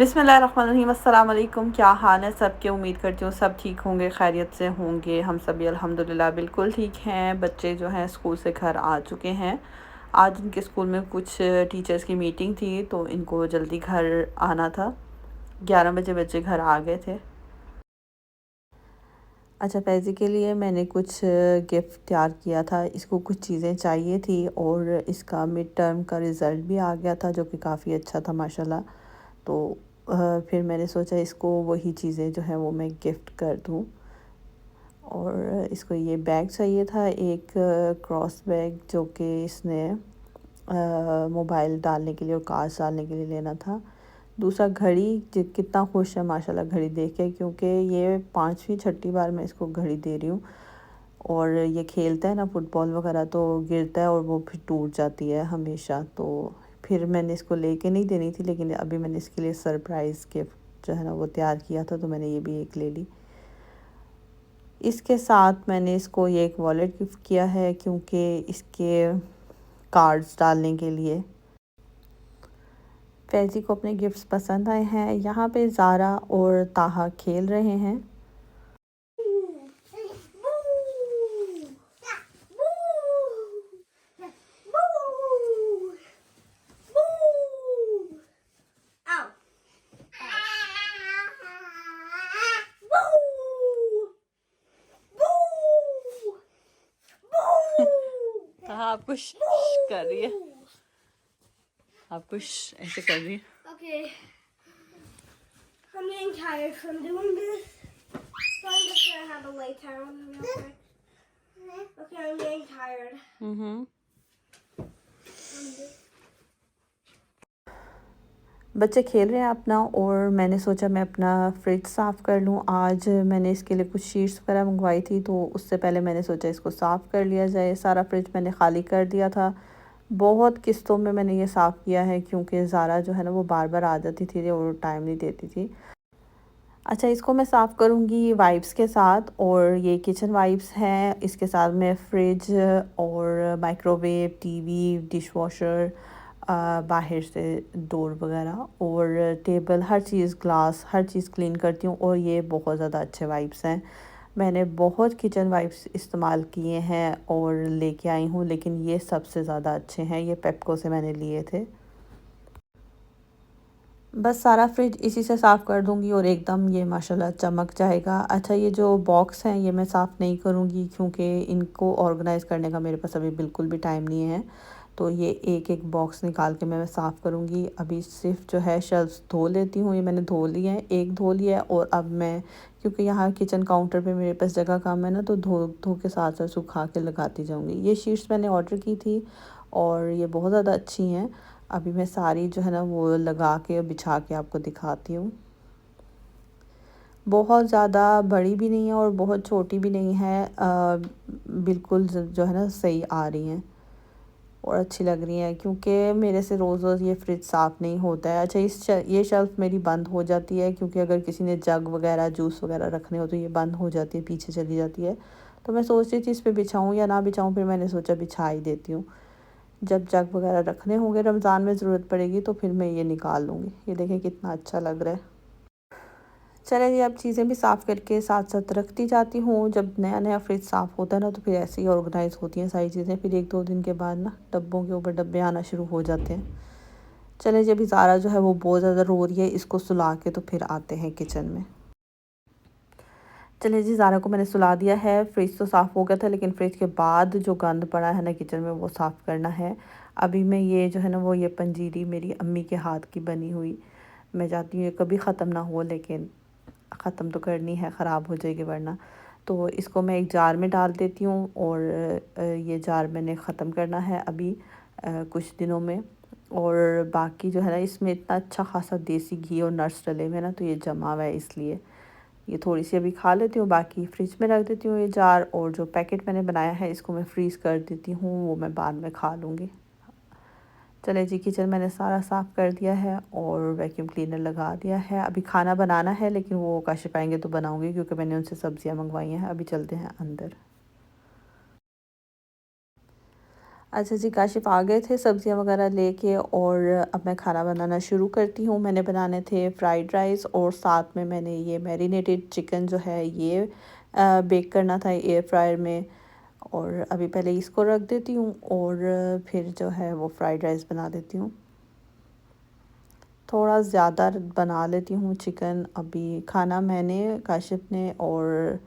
बिस्मिल्लाहिर्रहमानिर्रहीम। अस्सलाम वालेकुम। क्या हाल है सबके? उम्मीद करती हूँ सब ठीक होंगे, खैरियत से होंगे। हम सभी अल्हम्दुलिल्लाह बिल्कुल ठीक हैं। बच्चे जो हैं स्कूल से घर आ चुके हैं। आज इनके स्कूल में कुछ टीचर्स की मीटिंग थी तो इनको जल्दी घर आना था। 11 बजे बच्चे घर आ गए थे। अच्छा, फैज़ी के लिए मैंने कुछ गिफ्ट तैयार किया था। इसको कुछ चीज़ें चाहिए थी और इसका मिड टर्म का रिज़ल्ट भी आ गया था जो कि काफ़ी अच्छा था माशाल्लाह। तो फिर मैंने सोचा इसको वही चीज़ें जो है वो मैं गिफ्ट कर दूँ। और इसको ये बैग चाहिए था, एक क्रॉस बैग जो कि इसने मोबाइल डालने के लिए और कार्ड्स डालने के लिए लेना था। दूसरा घड़ी, कितना खुश है माशाल्लाह घड़ी देख के, क्योंकि ये 5वीं छठी बार मैं इसको घड़ी दे रही हूँ। और ये खेलता है ना फुटबॉल वगैरह तो गिरता है और वो फिर टूट जाती है हमेशा। तो फिर मैंने इसको लेके नहीं देनी थी, लेकिन अभी मैंने इसके लिए सरप्राइज़ गिफ्ट जो है ना वो तैयार किया था, तो मैंने ये भी एक ले ली। इसके साथ मैंने इसको ये एक वॉलेट गिफ्ट किया है, क्योंकि इसके कार्ड्स डालने के लिए। फैज़ी को अपने गिफ्ट्स पसंद आए हैं। यहाँ पे ज़ारा और ताहा खेल रहे हैं। ताहा आपको कर रही है, आपको ऐसे कर रही है। Okay, I'm getting tired from doing this, so I'm just gonna have a lay down real quick. Okay, I'm getting tired. बच्चे खेल रहे हैं अपना, और मैंने सोचा मैं अपना फ्रिज साफ़ कर लूँ। आज मैंने इसके लिए कुछ शीट्स वगैरह मंगवाई थी, तो उससे पहले मैंने सोचा इसको साफ़ कर लिया जाए। सारा फ्रिज मैंने ख़ाली कर दिया था। बहुत किस्तों में मैंने ये साफ़ किया है, क्योंकि ज़ारा जो है ना वो बार बार आ जाती थी और टाइम नहीं देती थी। अच्छा, इसको मैं साफ़ करूँगी वाइप्स के साथ, और ये किचन वाइप्स हैं। इसके साथ मैं फ्रिज और माइक्रोवेव, टीवी, डिशवॉशर, बाहर से डोर वगैरह और टेबल, हर चीज़, ग्लास, हर चीज़ क्लीन करती हूँ। और ये बहुत ज़्यादा अच्छे वाइप्स हैं। मैंने बहुत किचन वाइप्स इस्तेमाल किए हैं और लेके आई हूँ, लेकिन ये सबसे ज़्यादा अच्छे हैं। ये पेप्को से मैंने लिए थे। बस सारा फ्रिज इसी से साफ़ कर दूँगी और एकदम ये माशाल्लाह चमक जाएगा। अच्छा, ये जो बॉक्स हैं ये मैं साफ़ नहीं करूँगी, क्योंकि इनको ऑर्गेनाइज़ करने का मेरे पास अभी बिल्कुल भी टाइम नहीं है। तो ये एक-एक बॉक्स निकाल के मैं साफ़ करूँगी। अभी सिर्फ़ जो है शेल्फ़्स धो लेती हूँ। ये मैंने धो लिए हैं, एक धो लिया है, और अब मैं, क्योंकि यहाँ किचन काउंटर पे मेरे पास जगह कम है ना, तो धो धो के साथ-साथ सुखा के लगाती जाऊँगी। ये शीट्स मैंने ऑर्डर की थी और ये बहुत ज़्यादा अच्छी हैं। अभी मैं सारी जो है ना वो लगा के बिछा के आपको दिखाती हूँ। बहुत ज़्यादा बड़ी भी नहीं है और बहुत छोटी भी नहीं है। बिल्कुल जो है ना सही आ रही हैं और अच्छी लग रही हैं, क्योंकि मेरे से रोज़-रोज़ ये फ्रिज साफ़ नहीं होता है। अच्छा, ये शेल्फ़ मेरी बंद हो जाती है, क्योंकि अगर किसी ने जग वगैरह, जूस वगैरह रखने हो तो ये बंद हो जाती है, पीछे चली जाती है। तो मैं सोच रही थी इस पे बिछाऊँ या ना बिछाऊँ, फिर मैंने सोचा बिछा ही देती हूँ। जब जग वगैरह रखने होंगे रमज़ान में ज़रूरत पड़ेगी तो फिर मैं ये निकाल लूँगी। ये देखें कितना अच्छा लग रहा है। चलिए जी, अब चीज़ें भी साफ़ करके साथ-साथ रखती जाती हूँ। जब नया-नया फ्रिज साफ़ होता है ना, तो फिर ऐसे ही ऑर्गेनाइज़ होती हैं सारी चीज़ें। फिर 1-2 दिन के बाद ना डब्बों के ऊपर डब्बे आना शुरू हो जाते हैं। चलिए जी, अभी ज़ारा जो है वो बहुत ज़्यादा रो रही है, इसको सुला के तो फिर आते हैं किचन में। चलिए जी, ज़ारा को मैंने सुला दिया है। फ्रिज तो साफ़ हो गया था, लेकिन फ्रिज के बाद जो गंद पड़ा है ना किचन में वो साफ़ करना है। अभी मैं ये जो है ना वो ये पंजीरी मेरी अम्मी के हाथ की बनी हुई, मैं चाहती हूँ ये कभी ख़त्म ना हो, लेकिन ख़त्म तो करनी है, ख़राब हो जाएगी वरना। तो इसको मैं एक जार में डाल देती हूँ, और ये जार मैंने ख़त्म करना है अभी कुछ दिनों में। और बाकी जो है ना इसमें इतना अच्छा ख़ासा देसी घी और नट्स डले हुए हैं ना, तो ये जमा हुआ है, इसलिए ये थोड़ी सी अभी खा लेती हूँ, बाकी फ्रिज में रख देती हूँ ये जार। और जो पैकेट मैंने बनाया है इसको मैं फ्रीज़ कर देती हूँ, वो मैं बाद में खा लूँगी। चले जी, किचन मैंने सारा साफ़ कर दिया है और वैक्यूम क्लीनर लगा दिया है। अभी खाना बनाना है, लेकिन वो काशिफ़ आएँगे तो बनाऊँगी, क्योंकि मैंने उनसे सब्ज़ियाँ मंगवाई हैं। अभी चलते हैं अंदर। अच्छा जी, काशिफ़ आ गए थे सब्ज़ियाँ वगैरह लेके और अब मैं खाना बनाना शुरू करती हूँ। मैंने बनाने थे फ्राइड राइस और साथ में मैंने ये मैरिनेटेड चिकन जो है ये बेक करना था एयर फ्रायर में। और अभी पहले इसको रख देती हूँ और फिर जो है वो फ्राइड राइस बना देती हूँ। थोड़ा ज़्यादा बना लेती हूँ चिकन। अभी खाना मैंने, काशिफ़ ने और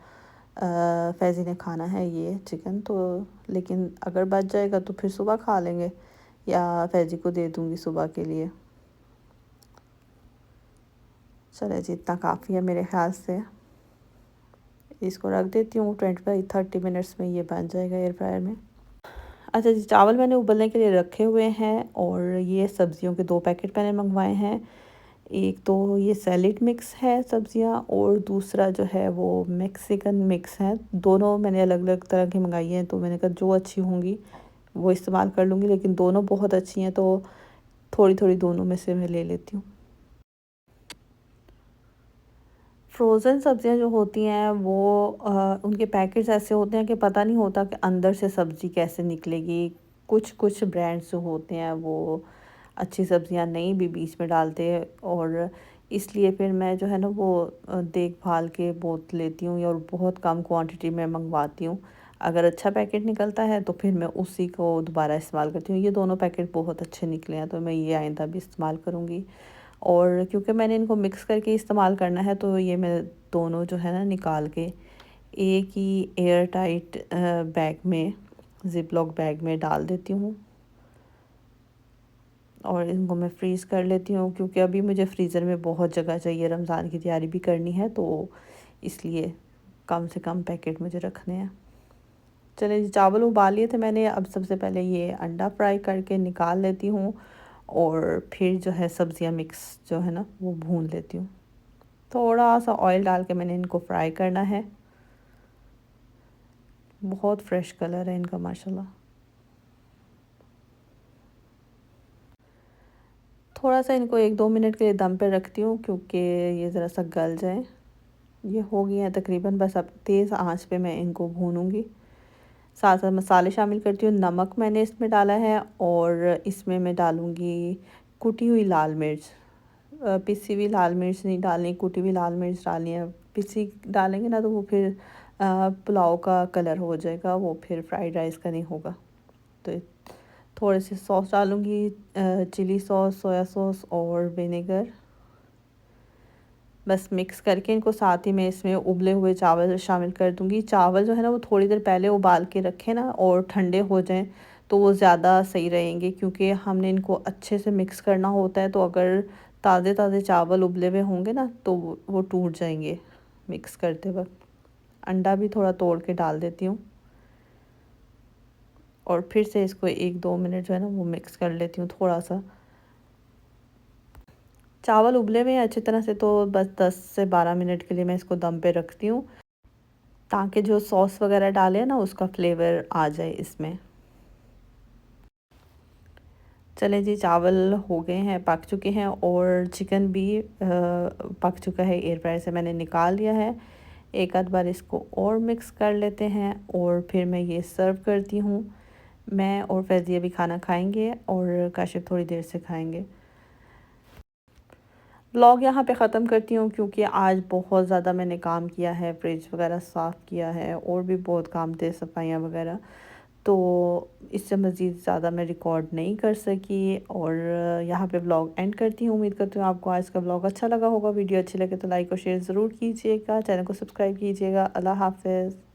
फैज़ी ने खाना है ये चिकन तो, लेकिन अगर बच जाएगा तो फिर सुबह खा लेंगे या फैज़ी को दे दूँगी सुबह के लिए। चले जी, इतना काफ़ी है मेरे ख़्याल से। इसको रख देती हूँ, 25-30 मिनट्स में ये बन जाएगा एयर फ्रायर में। अच्छा जी, चावल मैंने उबलने के लिए रखे हुए हैं और ये सब्ज़ियों के 2 पैकेट मैंने मंगवाए हैं। एक तो ये सैलेड मिक्स है सब्ज़ियाँ और दूसरा जो है वो मेक्सिकन मिक्स है। दोनों मैंने अलग-अलग तरह की मंगाई हैं, तो मैंने कहा जो अच्छी होंगी वो इस्तेमाल कर लूँगी, लेकिन दोनों बहुत अच्छी हैं तो थोड़ी-थोड़ी दोनों में से मैं ले लेती हूँ। फ्रोज़न सब्ज़ियाँ जो होती हैं वो उनके पैकेट्स ऐसे होते हैं कि पता नहीं होता कि अंदर से सब्ज़ी कैसे निकलेगी। कुछ-कुछ ब्रांड्स जो होते हैं वो अच्छी सब्ज़ियाँ नहीं भी बीच में डालते और इसलिए फिर मैं जो है ना वो देखभाल के बहुत लेती हूँ और बहुत कम क्वांटिटी में मंगवाती हूँ। अगर अच्छा पैकेट निकलता है तो फिर मैं उसी को दोबारा इस्तेमाल करती हूँ। ये दोनों पैकेट बहुत अच्छे निकले हैं तो मैं ये आइंदा भी इस्तेमाल करूँगी। और क्योंकि मैंने इनको मिक्स करके इस्तेमाल करना है तो ये मैं दोनों जो है ना निकाल के एक ही एयर टाइट बैग में, ज़िप लॉक बैग में डाल देती हूँ और इनको मैं फ्रीज़ कर लेती हूँ, क्योंकि अभी मुझे फ्रीज़र में बहुत जगह चाहिए, रमज़ान की तैयारी भी करनी है तो इसलिए कम से कम पैकेट मुझे रखने हैं। चलिए जी, चावल उबाल लिए थे मैंने। अब सबसे पहले ये अंडा फ्राई करके निकाल लेती हूँ और फिर जो है सब्ज़ियाँ मिक्स जो है ना वो भून लेती हूँ। थोड़ा सा ऑयल डाल के मैंने इनको फ्राई करना है। बहुत फ्रेश कलर है इनका माशाल्लाह। थोड़ा सा इनको 1-2 मिनट के लिए दम पे रखती हूँ क्योंकि ये ज़रा सा गल जाए। ये हो गई हैं तकरीबन, बस अब तेज़ आंच पे मैं इनको भूनूंगी। साथ साथ मसाले शामिल करती हूँ। नमक मैंने इसमें डाला है और इसमें मैं डालूँगी कुटी हुई लाल मिर्च। पिसी हुई लाल मिर्च नहीं डालनी, कुटी हुई लाल मिर्च डालनी है। पिसी डालेंगे ना तो वो फिर पुलाव का कलर हो जाएगा, वो फिर फ्राइड राइस का नहीं होगा। तो थोड़े से सॉस डालूँगी, चिली सॉस, सोया सॉस और विनेगर। बस मिक्स करके इनको साथ ही मैं इसमें उबले हुए चावल शामिल कर दूँगी। चावल जो है ना वो थोड़ी देर पहले उबाल के रखें ना और ठंडे हो जाएँ तो वो ज़्यादा सही रहेंगे, क्योंकि हमने इनको अच्छे से मिक्स करना होता है। तो अगर ताज़े-ताज़े चावल उबले हुए होंगे ना तो वो टूट जाएंगे मिक्स करते वक़्त। अंडा भी थोड़ा तोड़ के डाल देती हूँ और फिर से इसको 1-2 मिनट जो है ना वो मिक्स कर लेती हूँ थोड़ा सा। चावल उबले हुए हैं अच्छी तरह से तो बस 10 से 12 मिनट के लिए मैं इसको दम पे रखती हूँ, ताकि जो सॉस वगैरह डाले हैं ना उसका फ्लेवर आ जाए इसमें। चलें जी, चावल हो गए हैं, पक चुके हैं और चिकन भी पक चुका है। एयर फ्रायर से मैंने निकाल लिया है। एक आध बार इसको और मिक्स कर लेते हैं और फिर मैं ये सर्व करती हूँ। मैं और फैज़िया भी खाना खाएंगे और काशिफ़ थोड़ी देर से खाएंगे। व्लॉग यहाँ पे ख़त्म करती हूँ क्योंकि आज बहुत ज़्यादा मैंने काम किया है, फ्रिज वगैरह साफ़ किया है और भी बहुत काम थे, सफाइयाँ वगैरह। तो इससे मज़ीद ज़्यादा मैं रिकॉर्ड नहीं कर सकी और यहाँ पे व्लॉग एंड करती हूँ। उम्मीद करती हूँ आपको आज का व्लॉग अच्छा लगा होगा। वीडियो अच्छी लगे तो लाइक और शेयर ज़रूर कीजिएगा, चैनल को सब्सक्राइब कीजिएगा। अल्लाह हाफ़िज़।